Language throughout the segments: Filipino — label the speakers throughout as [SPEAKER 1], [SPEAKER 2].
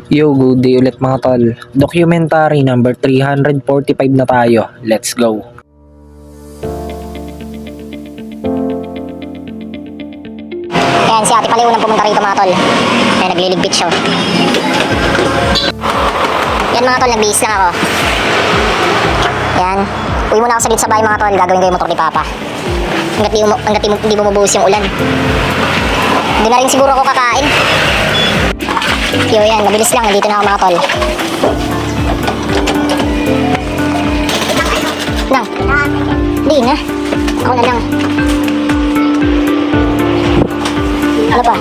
[SPEAKER 1] Yo, good day ulit mga tol. Documentary number 345 na tayo. Let's go.
[SPEAKER 2] Ayan, si ate pala yung unang pumunta rito mga tol. Ayan, nagliligpit siya. Yan mga tol, nagbihis lang ako. Yan. Uwi muna ako saglit sa bahay mga tol. Gagawin ko yung motor ni Papa. Hanggat di bumubuhos yung ulan. Doon na rin siguro ako kakain. Yo, yan, mabilis lang. Nandito na ako mga tol. Nang. Hindi na. Ako na lang. Ano pa?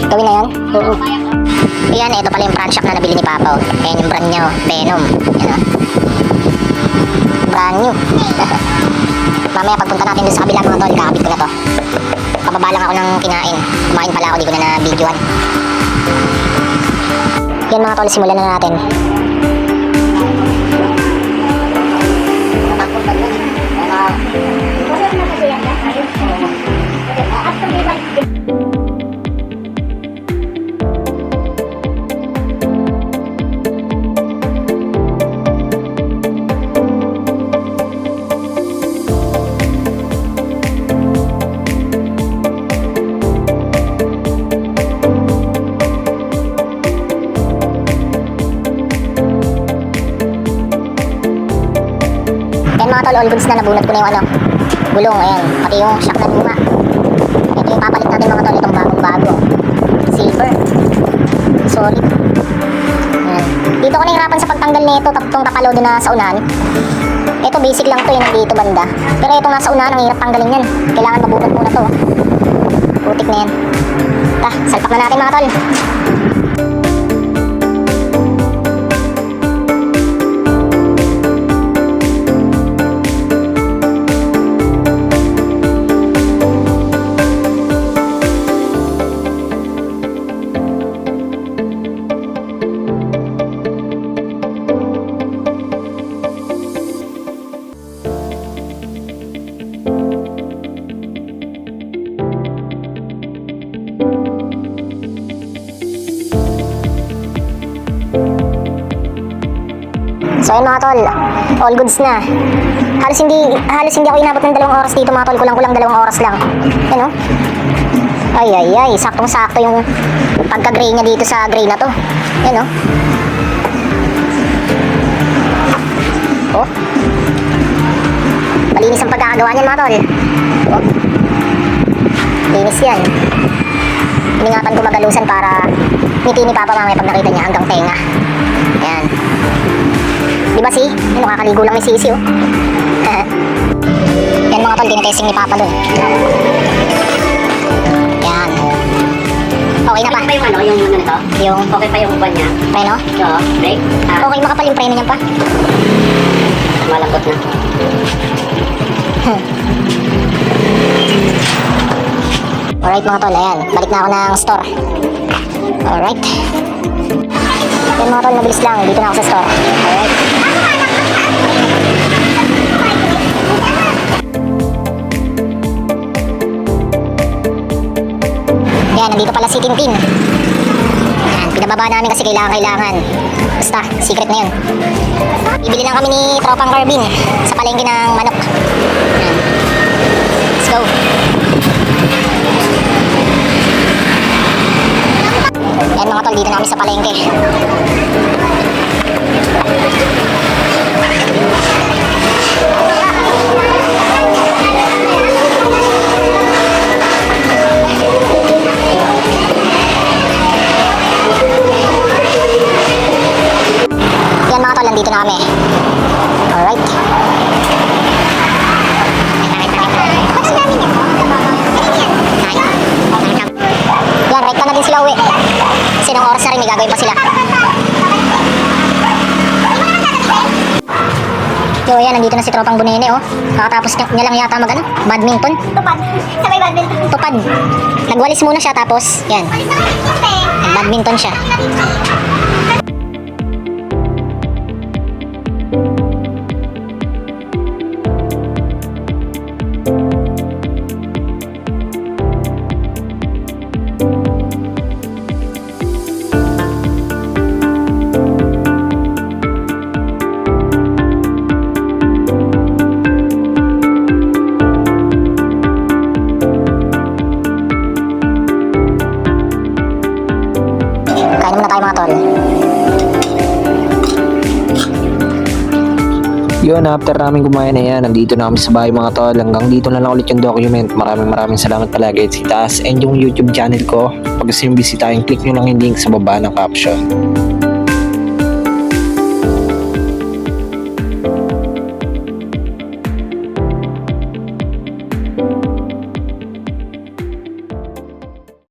[SPEAKER 2] Gawin na yan? Oo. Ayan, ito pala yung brand shop na nabili ni Papa. Ayan yung brand niya, Venom. Ayan o. Brand new. Mamaya pagpunta natin dun sa kabila mga tol, kakabit ko na to. Kababa lang ako ng kinain. Kumain pala ako, di ko na na-videoan. Yan mga tol, simulan na natin. Mga tol, all goods na, nabunot ko na yung gulong, ayan, pati yung shock na luma. Ito yung papalit natin mga tol, itong bagong bago, silver, solid. Ayan. Dito ko nahirapan sa pagtanggal nito, itong kapalo doon na sa unahan. Ito basic lang to, yung nandito banda, pero itong nasa unahan, ang hirap tanggalin yan, kailangan mabunot muna to. Putik na yan. Salpak na natin mga tol. So ayun mga tol, all goods na. Halos hindi ako inabot ng 2 oras dito mga tol, kulang-kulang 2 oras lang. Ano? Ay, saktong-sakto yung pagka-gray niya dito sa gray na to. Ano? Oh. Malinis ang pagkakagawa niyan mga tol. Oh. Linis yan. Iningatan ko magalusan para ngiti ni Papa mamaya pag nakita niya hanggang tenga. Ayan. Diba ano, kakaligo lang ni Sisi oh. Yan mga tol, tinetesting ni Papa dun. Yan. Okay na pa?
[SPEAKER 3] Okay pa yung yung nito?
[SPEAKER 2] Yung
[SPEAKER 3] Okay pa yung uban niya?
[SPEAKER 2] Preno?
[SPEAKER 3] Oo, brake?
[SPEAKER 2] Okay, makapal yung preno niyan pa.
[SPEAKER 3] Malambot na.
[SPEAKER 2] Alright mga tol, ayan. Balik na ako ng store. Alright. Yan mga tol, mabilis lang. Dito na ako sa store. Alright. Yan, nandito pala si Tintin. Yan, pinababa namin kasi kailangan. Basta, secret na yun. Bibili lang kami ni Tropang Carbin sa palengke ng manok. Yan. Let's go. Yan mga tol, dito na kami sa palengke. Yan mga tol, nandito na kami. Alright. Yan, rekta na din sila uwi. Kasi ng oras na rin, may gagawin pa sila. So yan, nandito na si Tropang Bunene oh. Kakatapos niya lang yata badminton.
[SPEAKER 3] Tupad. Sabay badminton.
[SPEAKER 2] Tupad. Nagwalis muna siya tapos, yan. Badminton siya. Kain muna tayo mga tol.
[SPEAKER 1] Yun, after namin kumain na yan, nandito na kami sa bahay mga tol. Hanggang dito na lang ulit yung document. Maraming salamat palagi at itaas and yung YouTube channel ko. Pag gusto nyo bisitahin, click nyo lang yung link sa baba ng caption.